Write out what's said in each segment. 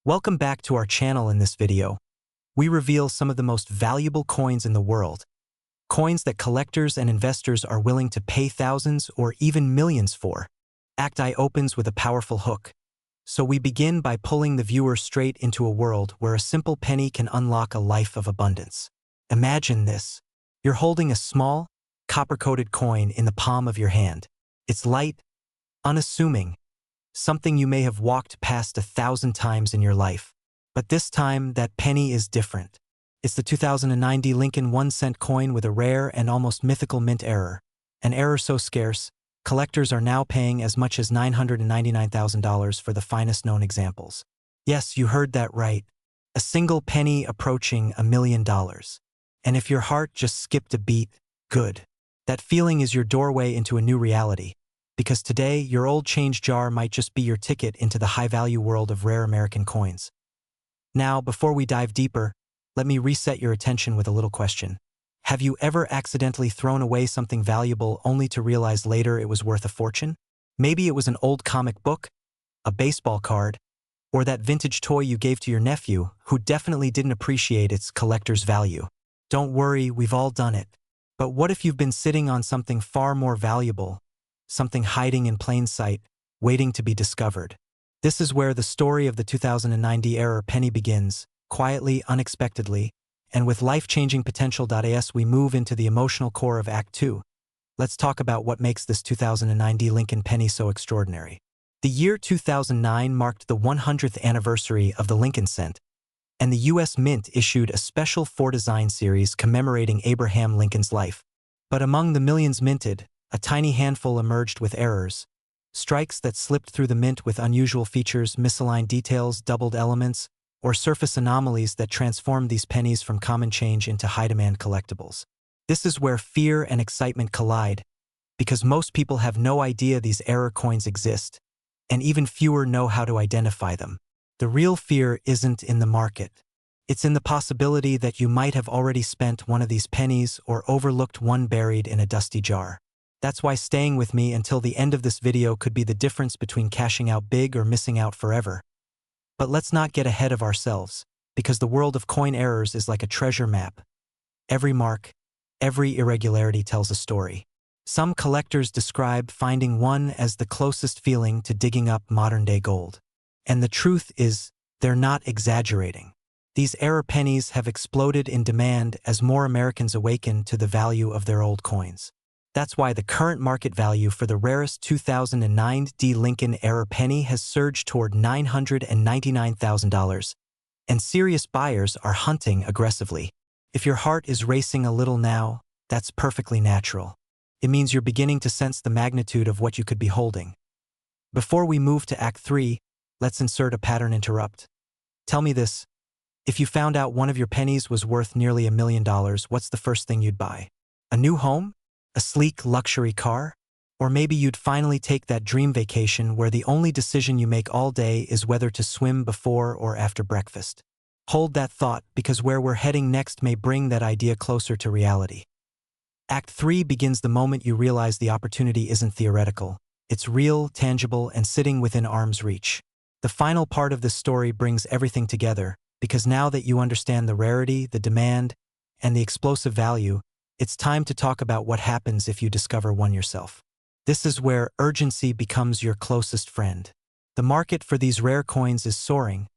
Welcome back to our channel. In this video, we reveal some of the most valuable coins in the world, coins that collectors and investors are willing to pay thousands or even millions for. Act I opens with a powerful hook. So we begin by pulling the viewer straight into a world where a simple penny can unlock a life of abundance. Imagine this. You're holding a small, copper-coated coin in the palm of your hand. It's light, unassuming, something you may have walked past 1,000 times in your life. But this time, that penny is different. It's the 2009 Lincoln 1-cent coin with a rare and almost mythical mint error. An error so scarce, collectors are now paying as much as $999,000 for the finest known examples. Yes, you heard that right. A single penny approaching $1 million. And if your heart just skipped a beat, good. That feeling is your doorway into a new reality. Because today, your old change jar might just be your ticket into the high-value world of rare American coins. Now, before we dive deeper, let me reset your attention with a little question. Have you ever accidentally thrown away something valuable only to realize later it was worth a fortune? Maybe it was an old comic book, a baseball card, or that vintage toy you gave to your nephew who definitely didn't appreciate its collector's value. Don't worry, we've all done it. But what if you've been sitting on something far more valuable, something hiding in plain sight, waiting to be discovered? This is where the story of the 2009 error penny begins, quietly, unexpectedly, and with life-changing potential. As we move into the emotional core of Act 2, let's talk about what makes this 2009 Lincoln penny so extraordinary. The year 2009 marked the 100th anniversary of the Lincoln cent, and the U.S. Mint issued a special 4-design series commemorating Abraham Lincoln's life. But among the millions minted, a tiny handful emerged with errors. Strikes that slipped through the mint with unusual features, misaligned details, doubled elements, or surface anomalies that transformed these pennies from common change into high-demand collectibles. This is where fear and excitement collide, because most people have no idea these error coins exist, and even fewer know how to identify them. The real fear isn't in the market. It's in the possibility that you might have already spent one of these pennies or overlooked one buried in a dusty jar. That's why staying with me until the end of this video could be the difference between cashing out big or missing out forever. But let's not get ahead of ourselves, because the world of coin errors is like a treasure map. Every mark, every irregularity tells a story. Some collectors describe finding one as the closest feeling to digging up modern-day gold. And the truth is, they're not exaggerating. These error pennies have exploded in demand as more Americans awaken to the value of their old coins. That's why the current market value for the rarest 2009 Lincoln error penny has surged toward $999,000, and serious buyers are hunting aggressively. If your heart is racing a little now, that's perfectly natural. It means you're beginning to sense the magnitude of what you could be holding. Before we move to Act 3, let's insert a pattern interrupt. Tell me this. If you found out one of your pennies was worth nearly $1 million, what's the first thing you'd buy? A new home? A sleek luxury car? Or maybe you'd finally take that dream vacation where the only decision you make all day is whether to swim before or after breakfast. Hold that thought, because where we're heading next may bring that idea closer to reality. Act 3 begins the moment you realize the opportunity isn't theoretical. It's real, tangible, and sitting within arm's reach. The final part of this story brings everything together, because now that you understand the rarity, the demand, and the explosive value, it's time to talk about what happens if you discover one yourself. This is where urgency becomes your closest friend. The market for these rare coins is soaring,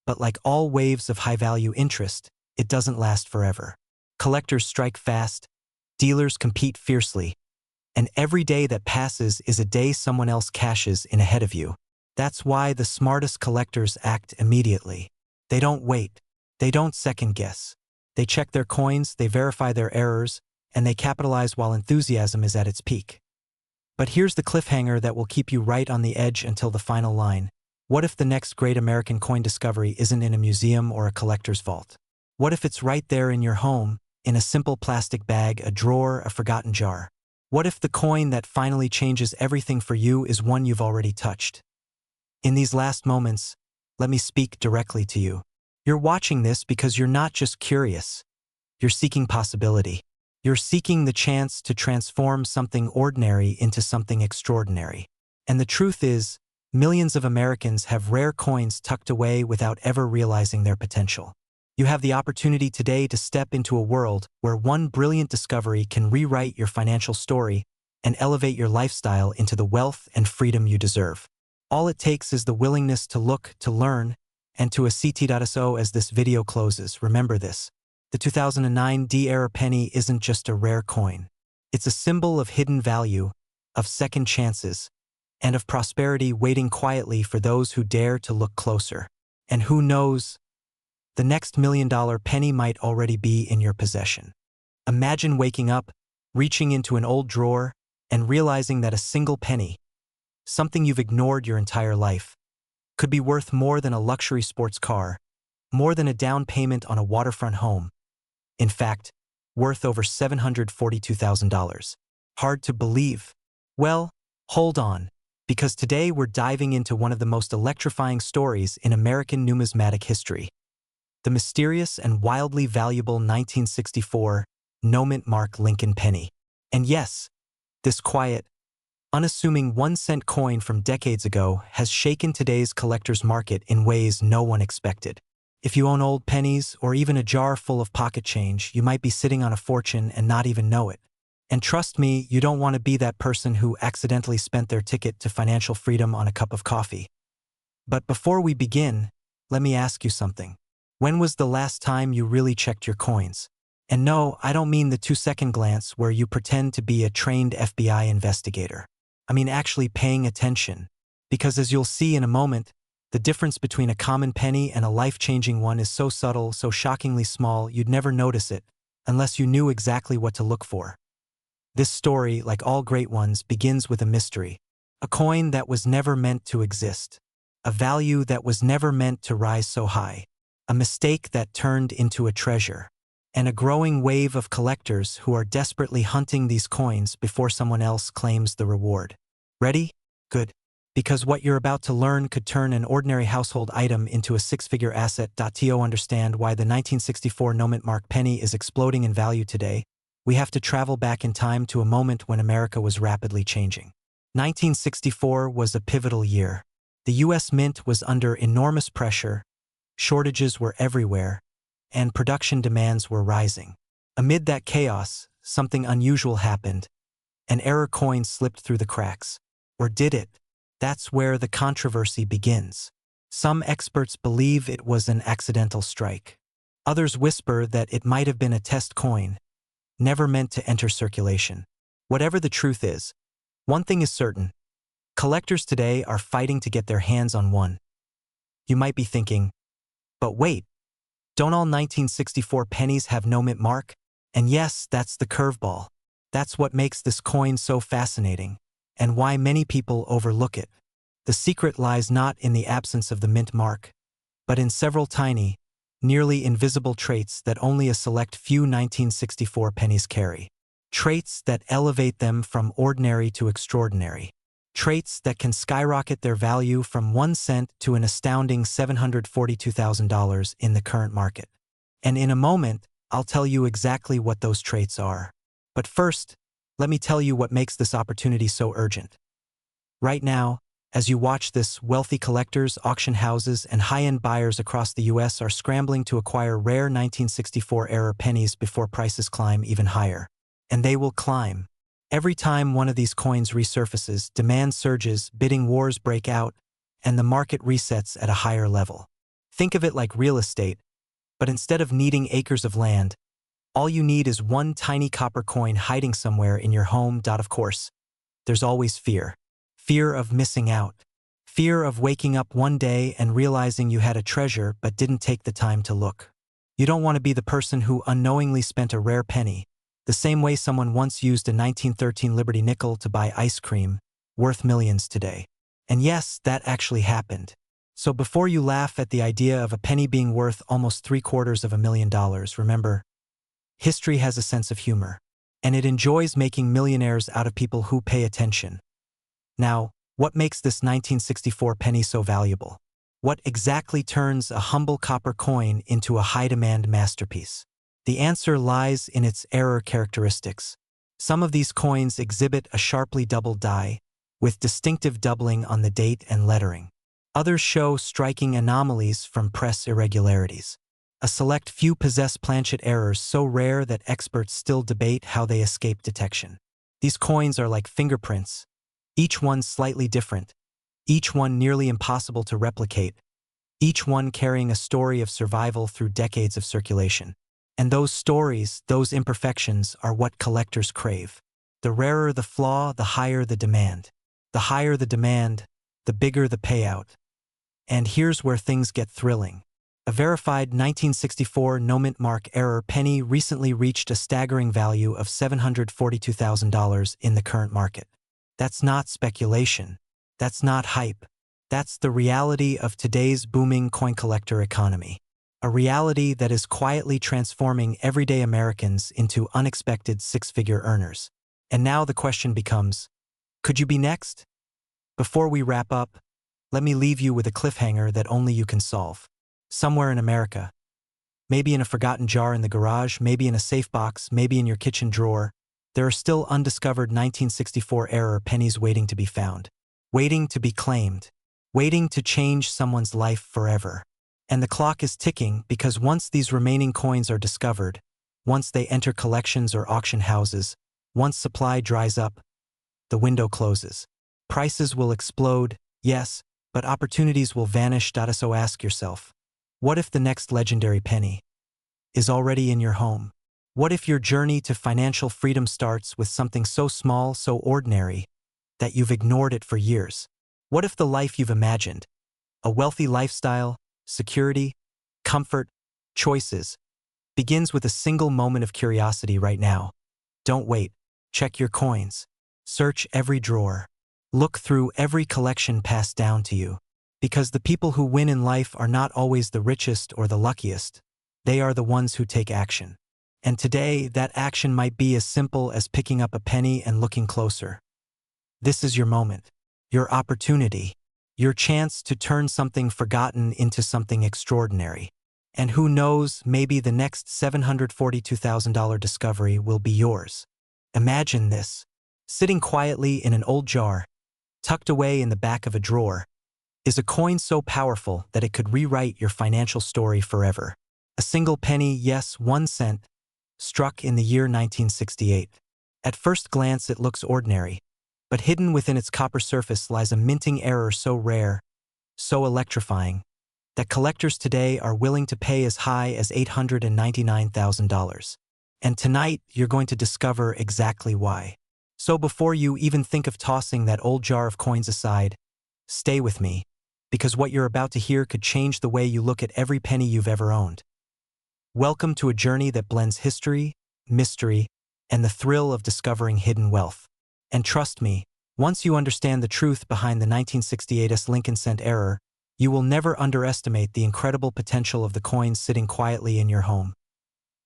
but like all waves of high-value interest, it doesn't last forever. Collectors strike fast, dealers compete fiercely, and every day that passes is a day someone else cashes in ahead of you. That's why the smartest collectors act immediately. They don't wait. They don't second-guess. They check their coins, they verify their errors, and they capitalize while enthusiasm is at its peak. But here's the cliffhanger that will keep you right on the edge until the final line. What if the next great American coin discovery isn't in a museum or a collector's vault? What if it's right there in your home, in a simple plastic bag, a drawer, a forgotten jar? What if the coin that finally changes everything for you is one you've already touched? In these last moments, let me speak directly to you. You're watching this because you're not just curious. You're seeking possibility. You're seeking the chance to transform something ordinary into something extraordinary. And the truth is, Millions of Americans have rare coins tucked away without ever realizing their potential. You have the opportunity today to step into a world where one brilliant discovery can rewrite your financial story and elevate your lifestyle into the wealth and freedom you deserve. All it takes is the willingness to look, to learn, and to ACT.so. As this video closes, remember this. The 2009 D-era penny isn't just a rare coin. It's a symbol of hidden value, of second chances, and of prosperity waiting quietly for those who dare to look closer. And who knows, the next $1 million penny might already be in your possession. Imagine waking up, reaching into an old drawer, and realizing that a single penny, something you've ignored your entire life, could be worth more than a luxury sports car, more than a down payment on a waterfront home. In fact, worth over $742,000. Hard to believe? Well, hold on, because today we're diving into one of the most electrifying stories in American numismatic history. The mysterious and wildly valuable 1964 no-mint mark Lincoln penny. And yes, this quiet, unassuming 1-cent coin from decades ago has shaken today's collector's market in ways no one expected. If you own old pennies or even a jar full of pocket change, you might be sitting on a fortune and not even know it. And trust me, you don't want to be that person who accidentally spent their ticket to financial freedom on a cup of coffee. But before we begin, let me ask you something. When was the last time you really checked your coins? And no, I don't mean the 2-second glance where you pretend to be a trained FBI investigator. I mean actually paying attention. Because as you'll see in a moment, the difference between a common penny and a life-changing one is so subtle, so shockingly small, you'd never notice it, unless you knew exactly what to look for. This story, like all great ones, begins with a mystery. A coin that was never meant to exist. A value that was never meant to rise so high. A mistake that turned into a treasure. And a growing wave of collectors who are desperately hunting these coins before someone else claims the reward. Ready? Good. Because what you're about to learn could turn an ordinary household item into a 6-figure asset. To understand why the 1964 no-mint mark penny is exploding in value today, we have to travel back in time to a moment when America was rapidly changing. 1964 was a pivotal year. The U.S. Mint was under enormous pressure, shortages were everywhere, and production demands were rising. Amid that chaos, something unusual happened. An error coin slipped through the cracks. Or did it? That's where the controversy begins. Some experts believe it was an accidental strike. Others whisper that it might have been a test coin, never meant to enter circulation. Whatever the truth is, one thing is certain. Collectors today are fighting to get their hands on one. You might be thinking, but wait, don't all 1964 pennies have no mint mark? And yes, that's the curveball. That's what makes this coin so fascinating, and why many people overlook it. The secret lies not in the absence of the mint mark, but in several tiny, nearly invisible traits that only a select few 1964 pennies carry. Traits that elevate them from ordinary to extraordinary. Traits that can skyrocket their value from 1 cent to an astounding $742,000 in the current market. And in a moment, I'll tell you exactly what those traits are. But first, let me tell you what makes this opportunity so urgent. Right now, as you watch this, wealthy collectors, auction houses, and high-end buyers across the U.S. are scrambling to acquire rare 1964-era pennies before prices climb even higher. And they will climb. Every time one of these coins resurfaces, demand surges, bidding wars break out, and the market resets at a higher level. Think of it like real estate, but instead of needing acres of land, all you need is one tiny copper coin hiding somewhere in your home. Of course, there's always fear. Fear of missing out. Fear of waking up one day and realizing you had a treasure but didn't take the time to look. You don't want to be the person who unknowingly spent a rare penny, the same way someone once used a 1913 Liberty nickel to buy ice cream, worth millions today. And yes, that actually happened. So before you laugh at the idea of a penny being worth almost $750,000, remember, history has a sense of humor, and it enjoys making millionaires out of people who pay attention. Now, what makes this 1964 penny so valuable? What exactly turns a humble copper coin into a high-demand masterpiece? The answer lies in its error characteristics. Some of these coins exhibit a sharply doubled die, with distinctive doubling on the date and lettering. Others show striking anomalies from press irregularities. A select few possess planchet errors so rare that experts still debate how they escape detection. These coins are like fingerprints, each one slightly different, each one nearly impossible to replicate, each one carrying a story of survival through decades of circulation. And those stories, those imperfections, are what collectors crave. The rarer the flaw, the higher the demand. The higher the demand, the bigger the payout. And here's where things get thrilling. A verified 1964 no-mint mark error penny recently reached a staggering value of $742,000 in the current market. That's not speculation. That's not hype. That's the reality of today's booming coin collector economy. A reality that is quietly transforming everyday Americans into unexpected six-figure earners. And now the question becomes, could you be next? Before we wrap up, let me leave you with a cliffhanger that only you can solve. Somewhere in America, maybe in a forgotten jar in the garage, maybe in a safe box, maybe in your kitchen drawer, there are still undiscovered 1964 error pennies waiting to be found, waiting to be claimed, waiting to change someone's life forever. And the clock is ticking because once these remaining coins are discovered, once they enter collections or auction houses, once supply dries up, the window closes. Prices will explode, yes, but opportunities will vanish. So ask yourself, what if the next legendary penny is already in your home? What if your journey to financial freedom starts with something so small, so ordinary, that you've ignored it for years? What if the life you've imagined, a wealthy lifestyle, security, comfort, choices, begins with a single moment of curiosity right now? Don't wait. Check your coins. Search every drawer. Look through every collection passed down to you. Because the people who win in life are not always the richest or the luckiest. They are the ones who take action. And today, that action might be as simple as picking up a penny and looking closer. This is your moment, your opportunity, your chance to turn something forgotten into something extraordinary. And who knows, maybe the next $742,000 discovery will be yours. Imagine this, sitting quietly in an old jar, tucked away in the back of a drawer, is a coin so powerful that it could rewrite your financial story forever. A single penny, yes, 1 cent, struck in the year 1968. At first glance it looks ordinary, but hidden within its copper surface lies a minting error so rare, so electrifying, that collectors today are willing to pay as high as $899,000. And tonight, you're going to discover exactly why. So before you even think of tossing that old jar of coins aside, stay with me, because what you're about to hear could change the way you look at every penny you've ever owned. Welcome to a journey that blends history, mystery, and the thrill of discovering hidden wealth. And trust me, once you understand the truth behind the 1968's Lincoln cent error, you will never underestimate the incredible potential of the coins sitting quietly in your home.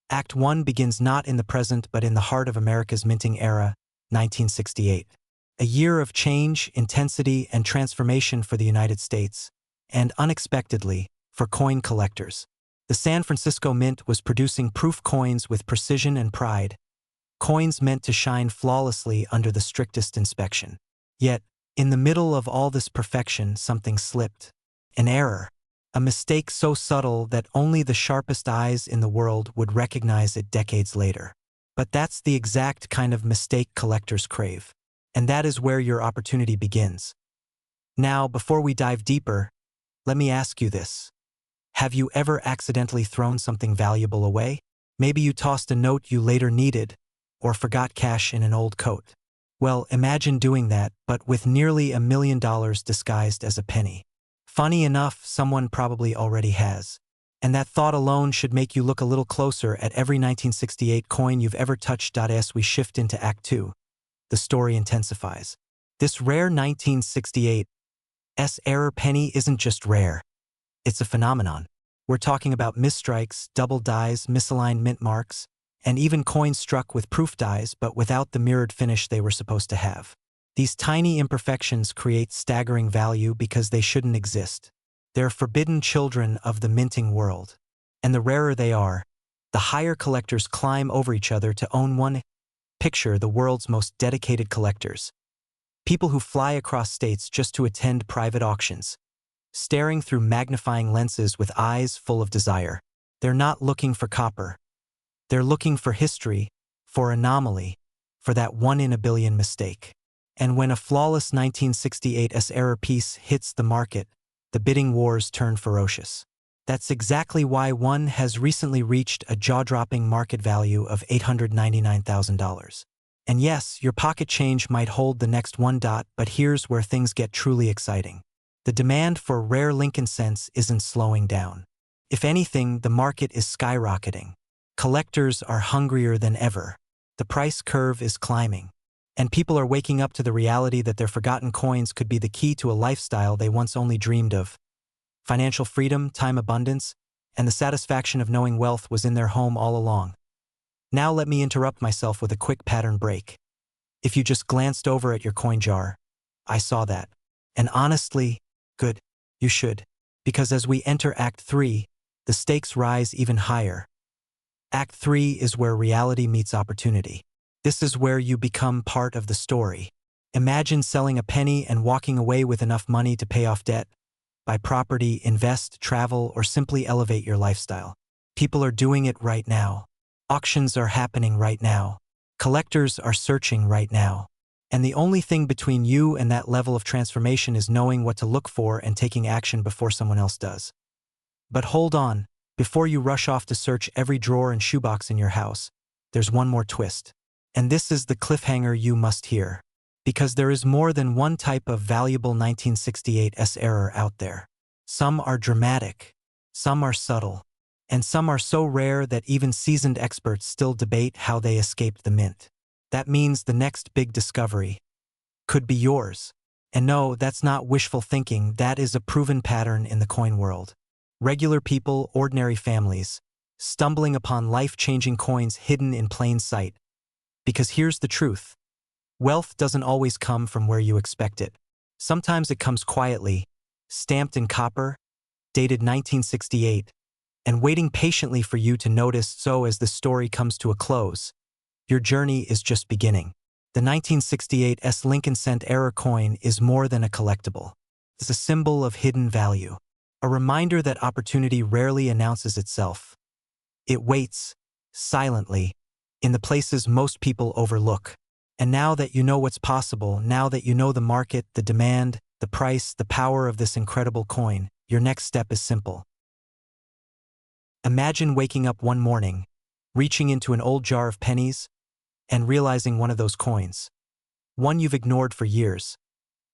Act 1 begins not in the present but in the heart of America's minting era, 1968. A year of change, intensity, and transformation for the United States, and unexpectedly, for coin collectors. The San Francisco Mint was producing proof coins with precision and pride, coins meant to shine flawlessly under the strictest inspection. Yet, in the middle of all this perfection, something slipped. An error. A mistake so subtle that only the sharpest eyes in the world would recognize it decades later. But that's the exact kind of mistake collectors crave. And that is where your opportunity begins. Now, before we dive deeper, let me ask you this. Have you ever accidentally thrown something valuable away? Maybe you tossed a note you later needed, or forgot cash in an old coat. Well, imagine doing that, but with nearly $1 million disguised as a penny. Funny enough, someone probably already has. And that thought alone should make you look a little closer at every 1968 coin you've ever touched. As we shift into Act 2, the story intensifies. This rare 1968 error penny isn't just rare. It's a phenomenon. We're talking about misstrikes, double dies, misaligned mint marks, and even coins struck with proof dies but without the mirrored finish they were supposed to have. These tiny imperfections create staggering value because they shouldn't exist. They're forbidden children of the minting world. And the rarer they are, the higher collectors climb over each other to own one. Picture the world's most dedicated collectors. People who fly across states just to attend private auctions, staring through magnifying lenses with eyes full of desire. They're not looking for copper. They're looking for history, for anomaly, for that one-in-a-billion mistake. And when a flawless 1968 error piece hits the market, the bidding wars turn ferocious. That's exactly why one has recently reached a jaw-dropping market value of $899,000. And yes, your pocket change might hold the next one. But here's where things get truly exciting. The demand for rare Lincoln cents isn't slowing down. If anything, the market is skyrocketing. Collectors are hungrier than ever. The price curve is climbing. And people are waking up to the reality that their forgotten coins could be the key to a lifestyle they once only dreamed of. Financial freedom, time abundance, and the satisfaction of knowing wealth was in their home all along. Now let me interrupt myself with a quick pattern break. If you just glanced over at your coin jar, I saw that. And honestly, good, you should. Because as we enter Act 3, the stakes rise even higher. Act 3 is where reality meets opportunity. This is where you become part of the story. Imagine selling a penny and walking away with enough money to pay off debt, buy property, invest, travel, or simply elevate your lifestyle. People are doing it right now. Auctions are happening right now. Collectors are searching right now. And the only thing between you and that level of transformation is knowing what to look for and taking action before someone else does. But hold on, before you rush off to search every drawer and shoebox in your house, there's one more twist. And this is the cliffhanger you must hear. Because there is more than one type of valuable 1968 error out there. Some are dramatic, some are subtle, and some are so rare that even seasoned experts still debate how they escaped the mint. That means the next big discovery could be yours. And no, that's not wishful thinking, that is a proven pattern in the coin world. Regular people, ordinary families, stumbling upon life-changing coins hidden in plain sight. Because here's the truth. Wealth doesn't always come from where you expect it. Sometimes it comes quietly, stamped in copper, dated 1968, and waiting patiently for you to notice. So as the story comes to a close, your journey is just beginning. The 1968 Lincoln cent error coin is more than a collectible. It's a symbol of hidden value, a reminder that opportunity rarely announces itself. It waits, silently, in the places most people overlook. And now that you know what's possible, now that you know the market, the demand, the price, the power of this incredible coin, your next step is simple. Imagine waking up one morning, reaching into an old jar of pennies, and realizing one of those coins, one you've ignored for years,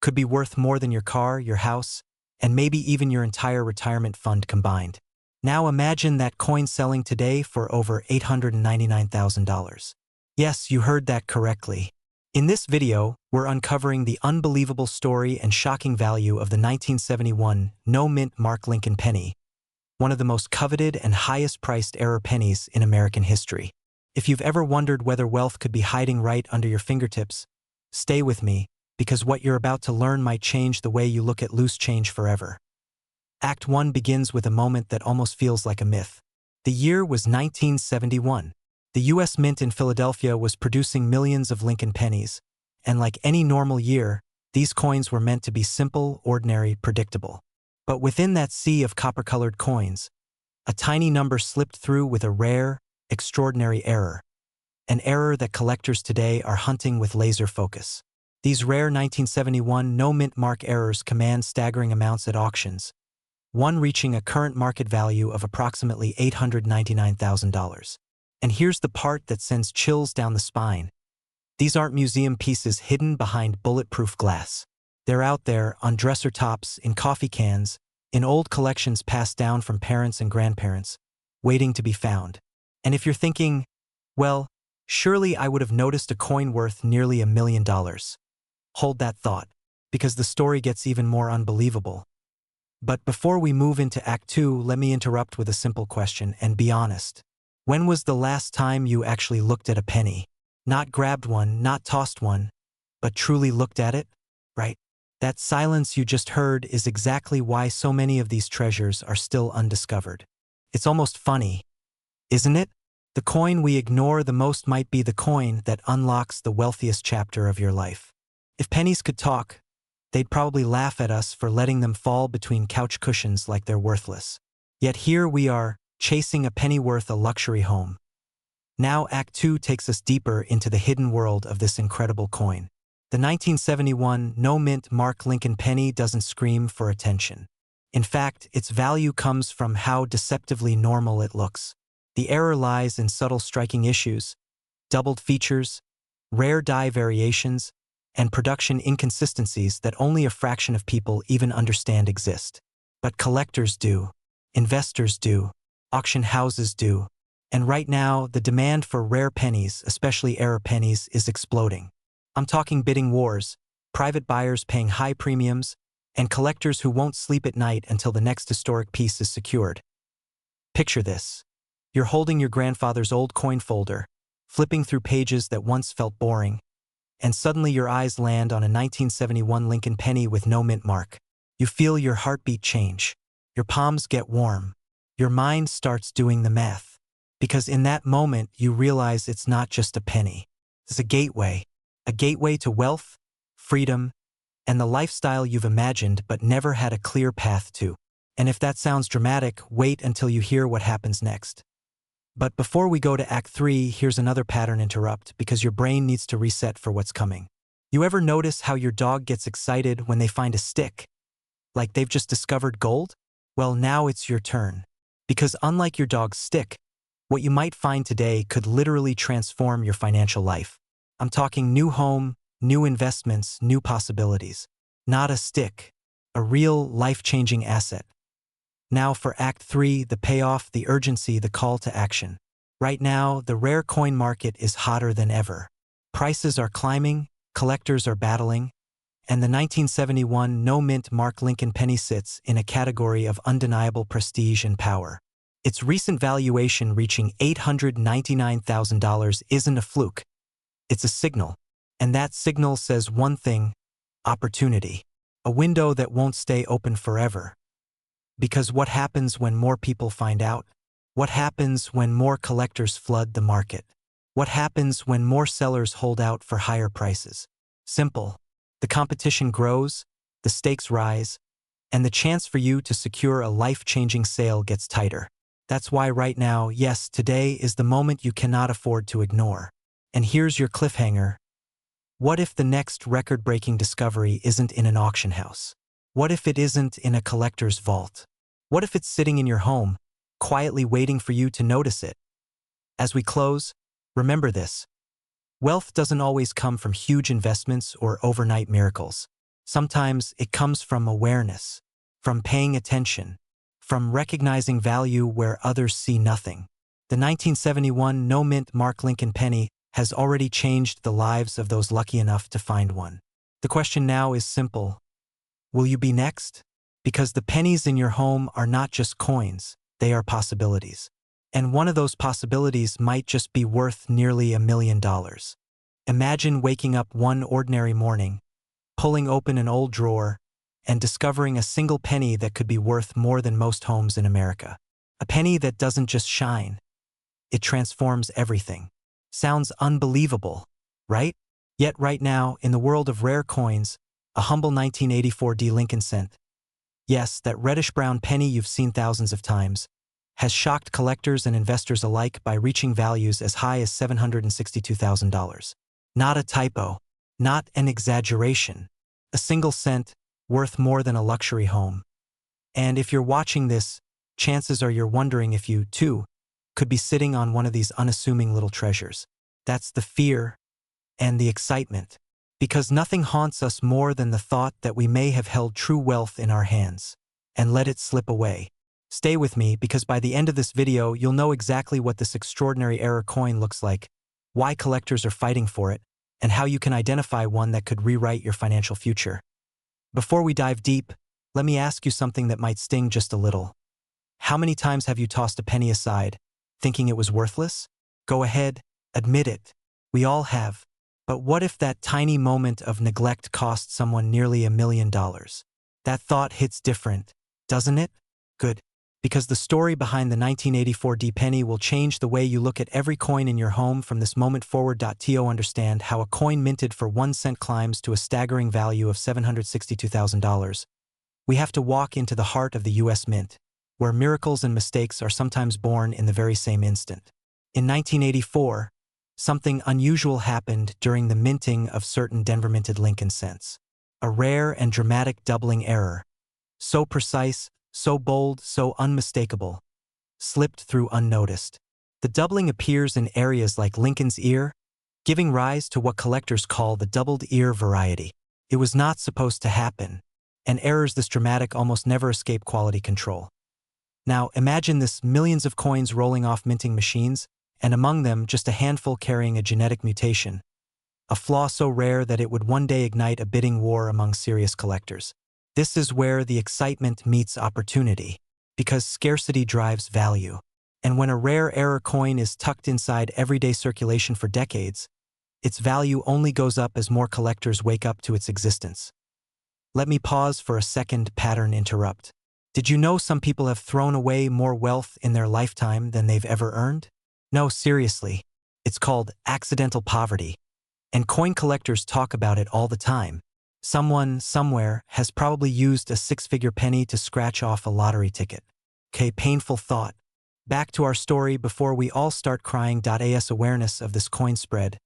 could be worth more than your car, your house, and maybe even your entire retirement fund combined. Now imagine that coin selling today for over $899,000. Yes, you heard that correctly. In this video, we're uncovering the unbelievable story and shocking value of the 1971 no-mint Mark Lincoln penny, one of the most coveted and highest-priced error pennies in American history. If you've ever wondered whether wealth could be hiding right under your fingertips, stay with me, because what you're about to learn might change the way you look at loose change forever. Act 1 begins with a moment that almost feels like a myth. The year was 1971. The U.S. Mint in Philadelphia was producing millions of Lincoln pennies, and like any normal year, these coins were meant to be simple, ordinary, predictable. But within that sea of copper-colored coins, a tiny number slipped through with a rare, extraordinary error, an error that collectors today are hunting with laser focus. These rare 1971 no-mint mark errors command staggering amounts at auctions, one reaching a current market value of approximately $899,000. And here's the part that sends chills down the spine. These aren't museum pieces hidden behind bulletproof glass. They're out there on dresser tops, in coffee cans, in old collections passed down from parents and grandparents, waiting to be found. And if you're thinking, well, surely I would have noticed a coin worth nearly $1 million. Hold that thought, because the story gets even more unbelievable. But before we move into Act 2, let me interrupt with a simple question, and be honest. When was the last time you actually looked at a penny? Not grabbed one, not tossed one, but truly looked at it? Right? That silence you just heard is exactly why so many of these treasures are still undiscovered. It's almost funny, isn't it? The coin we ignore the most might be the coin that unlocks the wealthiest chapter of your life. If pennies could talk, they'd probably laugh at us for letting them fall between couch cushions like they're worthless. Yet here we are, chasing a penny worth a luxury home. Now Act 2 takes us deeper into the hidden world of this incredible coin. The 1971 no-mint Mark Lincoln penny doesn't scream for attention. In fact, its value comes from how deceptively normal it looks. The error lies in subtle striking issues, doubled features, rare die variations, and production inconsistencies that only a fraction of people even understand exist. But collectors do, investors do, auction houses do, and right now the demand for rare pennies, especially error pennies, is exploding. I'm talking bidding wars, private buyers paying high premiums, and collectors who won't sleep at night until the next historic piece is secured. Picture this. You're holding your grandfather's old coin folder, flipping through pages that once felt boring, and suddenly your eyes land on a 1971 Lincoln penny with no mint mark. You feel your heartbeat change. Your palms get warm. Your mind starts doing the math. Because in that moment, you realize it's not just a penny. It's a gateway to wealth, freedom, and the lifestyle you've imagined but never had a clear path to. And if that sounds dramatic, wait until you hear what happens next. But before we go to Act 3, here's another pattern interrupt because your brain needs to reset for what's coming. You ever notice how your dog gets excited when they find a stick? Like they've just discovered gold? Well, now it's your turn. Because unlike your dog's stick, what you might find today could literally transform your financial life. I'm talking new home, new investments, new possibilities. Not a stick, a real life-changing asset. Now for Act 3, the payoff, the urgency, the call to action. Right now, the rare coin market is hotter than ever. Prices are climbing, collectors are battling, and the 1971 no-mint Mark Lincoln penny sits in a category of undeniable prestige and power. Its recent valuation reaching $899,000 isn't a fluke. It's a signal. And that signal says one thing: opportunity. A window that won't stay open forever. Because what happens when more people find out? What happens when more collectors flood the market? What happens when more sellers hold out for higher prices? Simple. The competition grows, the stakes rise, and the chance for you to secure a life-changing sale gets tighter. That's why right now, yes, today is the moment you cannot afford to ignore. And here's your cliffhanger. What if the next record-breaking discovery isn't in an auction house? What if it isn't in a collector's vault? What if it's sitting in your home, quietly waiting for you to notice it? As we close, remember this. Wealth doesn't always come from huge investments or overnight miracles. Sometimes it comes from awareness, from paying attention, from recognizing value where others see nothing. The 1971 no-mint Mark Lincoln penny has already changed the lives of those lucky enough to find one. The question now is simple. Will you be next? Because the pennies in your home are not just coins, they are possibilities. And one of those possibilities might just be worth nearly $1 million. Imagine waking up one ordinary morning, pulling open an old drawer, and discovering a single penny that could be worth more than most homes in America. A penny that doesn't just shine, it transforms everything. Sounds unbelievable, right? Yet right now, in the world of rare coins, a humble 1984 D. Lincoln cent, yes, that reddish-brown penny you've seen thousands of times, has shocked collectors and investors alike by reaching values as high as $762,000. Not a typo, not an exaggeration. A single cent, worth more than a luxury home. And if you're watching this, chances are you're wondering if you, too, could be sitting on one of these unassuming little treasures. That's the fear and the excitement. Because nothing haunts us more than the thought that we may have held true wealth in our hands and let it slip away. Stay with me because by the end of this video, you'll know exactly what this extraordinary error coin looks like, why collectors are fighting for it, and how you can identify one that could rewrite your financial future. Before we dive deep, let me ask you something that might sting just a little. How many times have you tossed a penny aside, thinking it was worthless? Go ahead, admit it. We all have. But what if that tiny moment of neglect cost someone nearly $1 million? That thought hits different, doesn't it? Good. because the story behind the 1984 D penny will change the way you look at every coin in your home from this moment forward. To understand how a coin minted for 1 cent climbs to a staggering value of $762,000, we have to walk into the heart of the U.S. Mint, where miracles and mistakes are sometimes born in the very same instant. In 1984, something unusual happened during the minting of certain Denver-minted Lincoln cents. A rare and dramatic doubling error, so precise, so bold, so unmistakable, slipped through unnoticed. The doubling appears in areas like Lincoln's ear, giving rise to what collectors call the doubled ear variety. It was not supposed to happen, and errors this dramatic almost never escape quality control. Now, imagine this: millions of coins rolling off minting machines, and among them just a handful carrying a genetic mutation, a flaw so rare that it would one day ignite a bidding war among serious collectors. This is where the excitement meets opportunity, because scarcity drives value. And when a rare error coin is tucked inside everyday circulation for decades, its value only goes up as more collectors wake up to its existence. Let me pause for a second. Pattern interrupt. Did you know some people have thrown away more wealth in their lifetime than they've ever earned? No, seriously. It's called accidental poverty, and coin collectors talk about it all the time. Someone, somewhere, has probably used a 6-figure penny to scratch off a lottery ticket. Okay, painful thought. Back to our story before we all start crying. As awareness of this coin spread,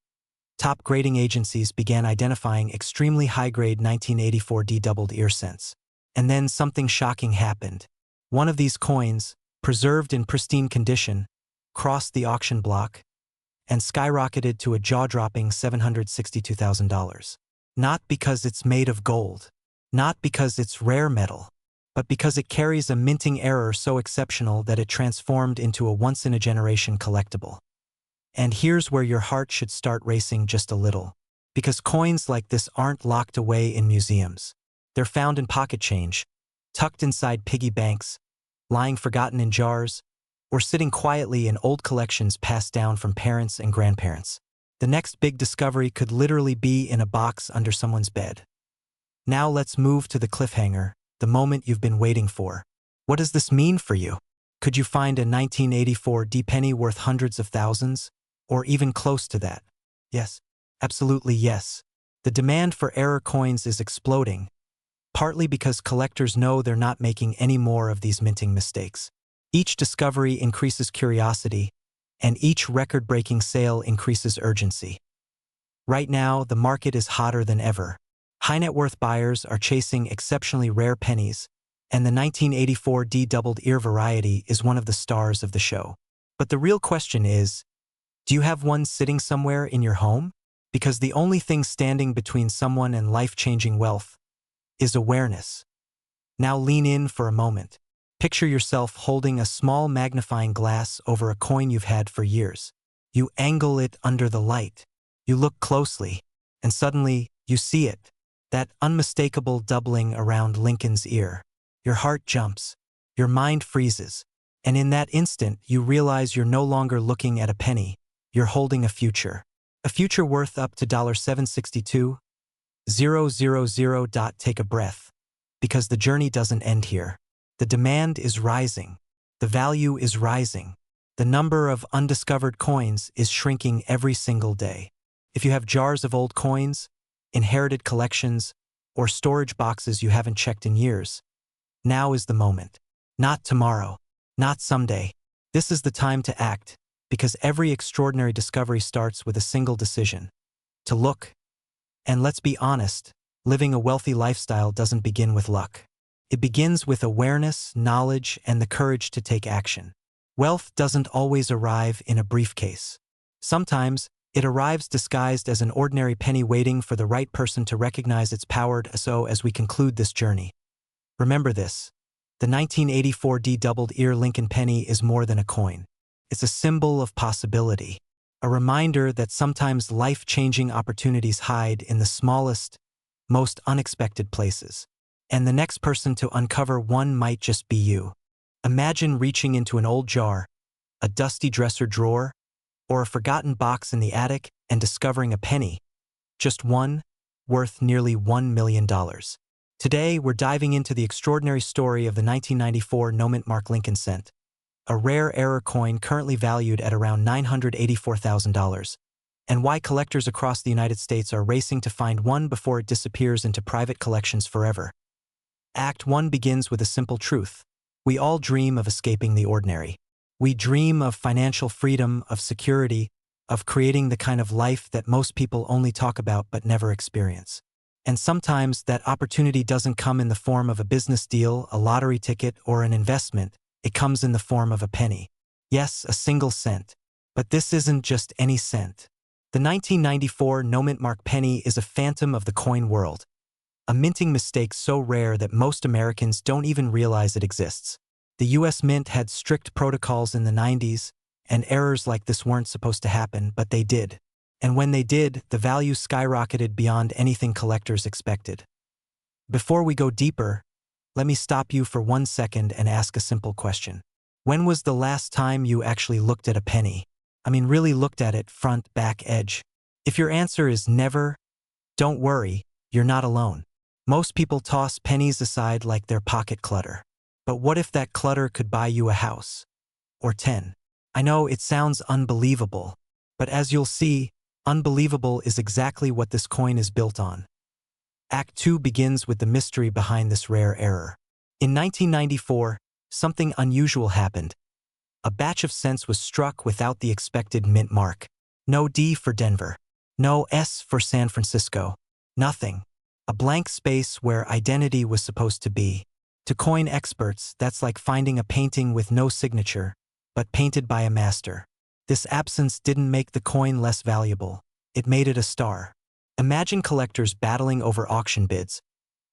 top grading agencies began identifying extremely high-grade 1984 D doubled ear cents. And then something shocking happened. One of these coins, preserved in pristine condition, crossed the auction block and skyrocketed to a jaw-dropping $762,000. Not because it's made of gold, not because it's rare metal, but because it carries a minting error so exceptional that it transformed into a once-in-a-generation collectible. And here's where your heart should start racing just a little, because coins like this aren't locked away in museums. They're found in pocket change, tucked inside piggy banks, lying forgotten in jars, or sitting quietly in old collections passed down from parents and grandparents. The next big discovery could literally be in a box under someone's bed. Now let's move to the cliffhanger, the moment you've been waiting for. What does this mean for you? Could you find a 1984 D penny worth hundreds of thousands, or even close to that? Yes, absolutely yes. The demand for error coins is exploding, partly because collectors know they're not making any more of these minting mistakes. Each discovery increases curiosity, and each record-breaking sale increases urgency. Right now, the market is hotter than ever. High-net-worth buyers are chasing exceptionally rare pennies, and the 1984 D doubled ear variety is one of the stars of the show. But the real question is, do you have one sitting somewhere in your home? Because the only thing standing between someone and life-changing wealth is awareness. Now lean in for a moment. Picture yourself holding a small magnifying glass over a coin you've had for years. You angle it under the light. You look closely, and suddenly you see it. That unmistakable doubling around Lincoln's ear. Your heart jumps. Your mind freezes. And in that instant, you realize you're no longer looking at a penny. You're holding a future. A future worth up to $762,000. Take a breath. Because the journey doesn't end here. The demand is rising. The value is rising. The number of undiscovered coins is shrinking every single day. If you have jars of old coins, inherited collections, or storage boxes you haven't checked in years, now is the moment. Not tomorrow. Not someday. This is the time to act, because every extraordinary discovery starts with a single decision: to look. And let's be honest, living a wealthy lifestyle doesn't begin with luck. It begins with awareness, knowledge, and the courage to take action. Wealth doesn't always arrive in a briefcase. Sometimes, it arrives disguised as an ordinary penny waiting for the right person to recognize its power. So, as we conclude this journey, remember this: the 1984 D doubled ear Lincoln penny is more than a coin. It's a symbol of possibility, a reminder that sometimes life-changing opportunities hide in the smallest, most unexpected places. And the next person to uncover one might just be you. Imagine reaching into an old jar, a dusty dresser drawer, or a forgotten box in the attic and discovering a penny, just one, worth nearly $1 million. Today, we're diving into the extraordinary story of the 1994 no-mint Mark Lincoln cent, a rare error coin currently valued at around $984,000, and why collectors across the United States are racing to find one before it disappears into private collections forever. Act 1 begins with a simple truth. We all dream of escaping the ordinary. We dream of financial freedom, of security, of creating the kind of life that most people only talk about but never experience. And sometimes that opportunity doesn't come in the form of a business deal, a lottery ticket, or an investment. It comes in the form of a penny. Yes, a single cent. But this isn't just any cent. The 1994 no-mint Mark penny is a phantom of the coin world, a minting mistake so rare that most Americans don't even realize it exists. The US Mint had strict protocols in the 90s, and errors like this weren't supposed to happen, but they did. And when they did, the value skyrocketed beyond anything collectors expected. Before we go deeper, let me stop you for 1 second and ask a simple question. When was the last time you actually looked at a penny? I mean, really looked at it front, back, edge. If your answer is never, don't worry, you're not alone. Most people toss pennies aside like they're pocket clutter. But what if that clutter could buy you a house? Or 10? I know it sounds unbelievable, but as you'll see, unbelievable is exactly what this coin is built on. Act 2 begins with the mystery behind this rare error. In 1994, something unusual happened. A batch of cents was struck without the expected mint mark. No D for Denver. No S for San Francisco. Nothing. A blank space where identity was supposed to be. To coin experts, that's like finding a painting with no signature, but painted by a master. This absence didn't make the coin less valuable. It made it a star. Imagine collectors battling over auction bids,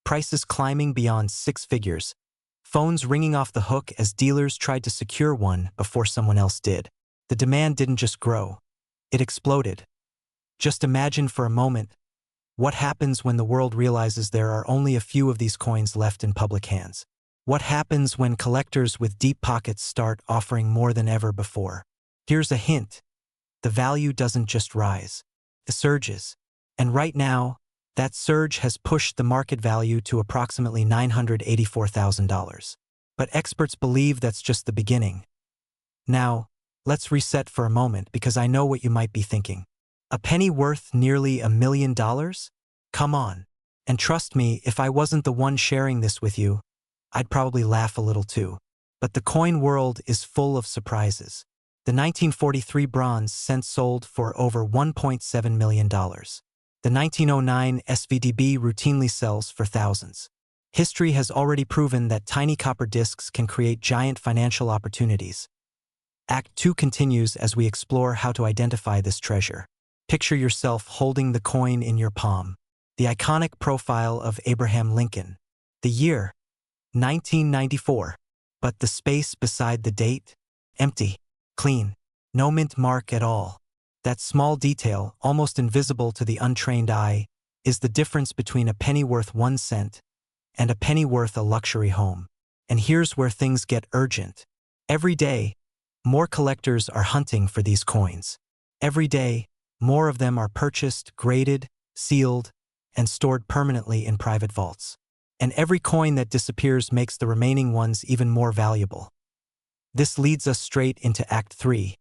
prices climbing beyond 6 figures, phones ringing off the hook as dealers tried to secure one before someone else did. The demand didn't just grow, it exploded. Just imagine for a moment what happens when the world realizes there are only a few of these coins left in public hands. What happens when collectors with deep pockets start offering more than ever before? Here's a hint. The value doesn't just rise, it surges. And right now, that surge has pushed the market value to approximately $984,000. But experts believe that's just the beginning. Now, let's reset for a moment because I know what you might be thinking. A penny worth nearly $1 million? Come on. And trust me, if I wasn't the one sharing this with you, I'd probably laugh a little too. But the coin world is full of surprises. The 1943 bronze cent sold for over $1.7 million. The 1909 SVDB routinely sells for thousands. History has already proven that tiny copper discs can create giant financial opportunities. Act 2 continues as we explore how to identify this treasure. Picture yourself holding the coin in your palm. The iconic profile of Abraham Lincoln. The year, 1994. But the space beside the date? Empty. Clean. No mint mark at all. That small detail, almost invisible to the untrained eye, is the difference between a penny worth 1 cent and a penny worth a luxury home. And here's where things get urgent. Every day, more collectors are hunting for these coins. Every day, more of them are purchased, graded, sealed, and stored permanently in private vaults. And every coin that disappears makes the remaining ones even more valuable. This leads us straight into Act 3,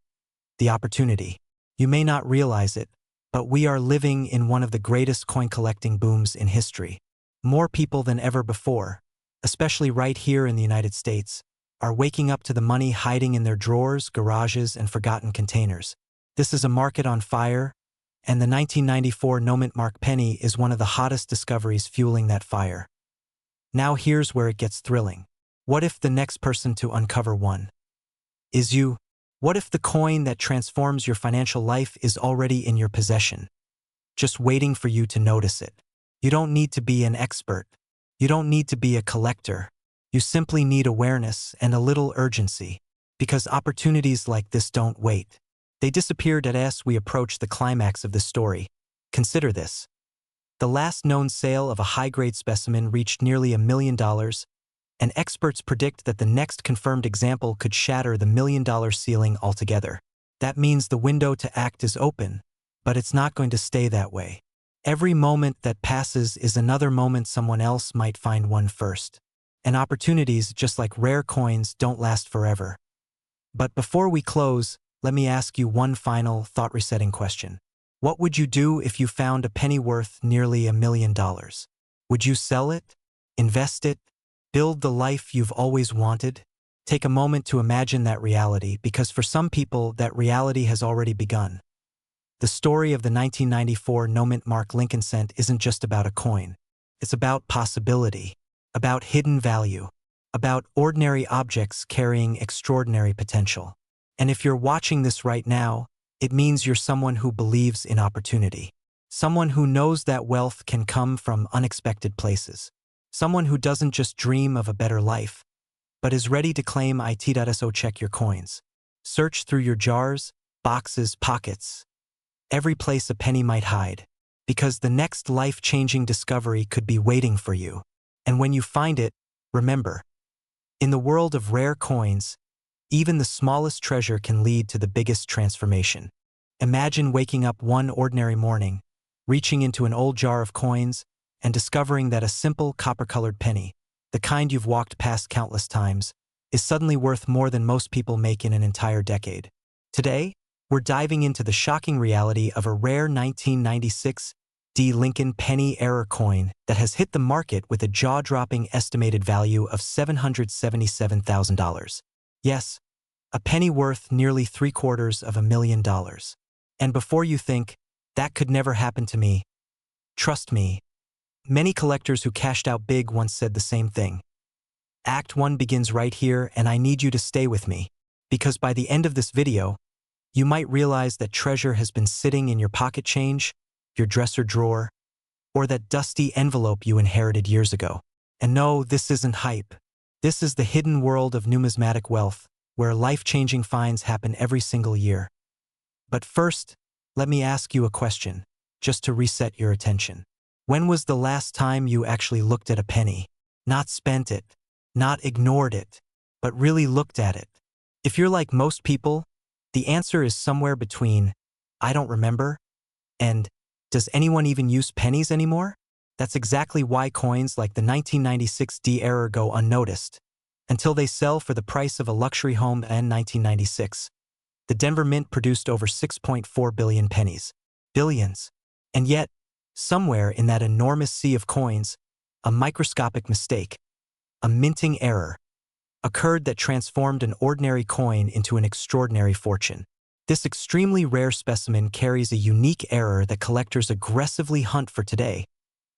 the opportunity. You may not realize it, but we are living in one of the greatest coin collecting booms in history. More people than ever before, especially right here in the United States, are waking up to the money hiding in their drawers, garages, and forgotten containers. This is a market on fire, and the 1994 no-mint Mark penny is one of the hottest discoveries fueling that fire. Now here's where it gets thrilling. What if the next person to uncover one is you? What if the coin that transforms your financial life is already in your possession, just waiting for you to notice it? You don't need to be an expert. You don't need to be a collector. You simply need awareness and a little urgency, because opportunities like this don't wait. They disappeared as we approach the climax of this story. Consider this. The last known sale of a high-grade specimen reached nearly $1 million, and experts predict that the next confirmed example could shatter the $1 million ceiling altogether. That means the window to act is open, but it's not going to stay that way. Every moment that passes is another moment someone else might find one first. And opportunities, just like rare coins, don't last forever. But before we close, let me ask you one final thought-resetting question. What would you do if you found a penny worth nearly $1 million? Would you sell it? Invest it? Build the life you've always wanted? Take a moment to imagine that reality, because for some people, that reality has already begun. The story of the 1994 no-mint Mark Lincoln cent isn't just about a coin. It's about possibility, about hidden value, about ordinary objects carrying extraordinary potential. And if you're watching this right now, it means you're someone who believes in opportunity. Someone who knows that wealth can come from unexpected places. Someone who doesn't just dream of a better life, but is ready to claim it. Check your coins. Search through your jars, boxes, pockets, every place a penny might hide, because the next life-changing discovery could be waiting for you. And when you find it, remember, in the world of rare coins, even the smallest treasure can lead to the biggest transformation. Imagine waking up one ordinary morning, reaching into an old jar of coins, and discovering that a simple copper-colored penny, the kind you've walked past countless times, is suddenly worth more than most people make in an entire decade. Today, we're diving into the shocking reality of a rare 1996 Lincoln penny error coin that has hit the market with a jaw-dropping estimated value of $777,000. Yes, a penny worth nearly $750,000. And before you think, that could never happen to me, trust me, many collectors who cashed out big once said the same thing. Act 1 begins right here, and I need you to stay with me, because by the end of this video, you might realize that treasure has been sitting in your pocket change, your dresser drawer, or that dusty envelope you inherited years ago. And no, this isn't hype. This is the hidden world of numismatic wealth, where life-changing finds happen every single year. But first, let me ask you a question, just to reset your attention. When was the last time you actually looked at a penny? Not spent it, not ignored it, but really looked at it. If you're like most people, the answer is somewhere between, I don't remember, and, does anyone even use pennies anymore? That's exactly why coins like the 1996 error go unnoticed, until they sell for the price of a luxury home. In 1996, the Denver Mint produced over 6.4 billion pennies. Billions. And yet, somewhere in that enormous sea of coins, a microscopic mistake, a minting error, occurred that transformed an ordinary coin into an extraordinary fortune. This extremely rare specimen carries a unique error that collectors aggressively hunt for today,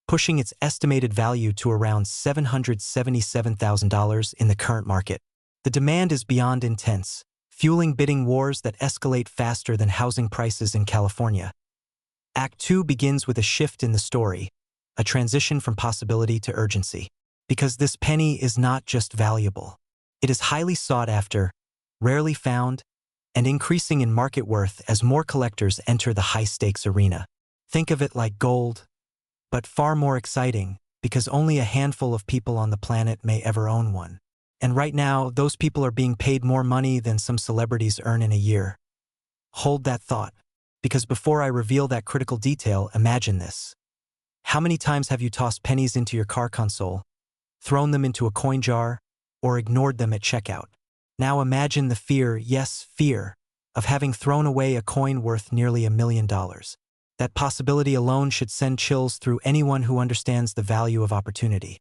pushing its estimated value to around $777,000 in the current market. The demand is beyond intense, fueling bidding wars that escalate faster than housing prices in California. Act 2 begins with a shift in the story, a transition from possibility to urgency. Because this penny is not just valuable. It is highly sought after, rarely found, and increasing in market worth as more collectors enter the high-stakes arena. Think of it like gold, but far more exciting, because only a handful of people on the planet may ever own one. And right now, those people are being paid more money than some celebrities earn in a year. Hold that thought, because before I reveal that critical detail, imagine this. How many times have you tossed pennies into your car console, thrown them into a coin jar, or ignored them at checkout? Now imagine the fear, yes, fear, of having thrown away a coin worth nearly $1 million. That possibility alone should send chills through anyone who understands the value of opportunity.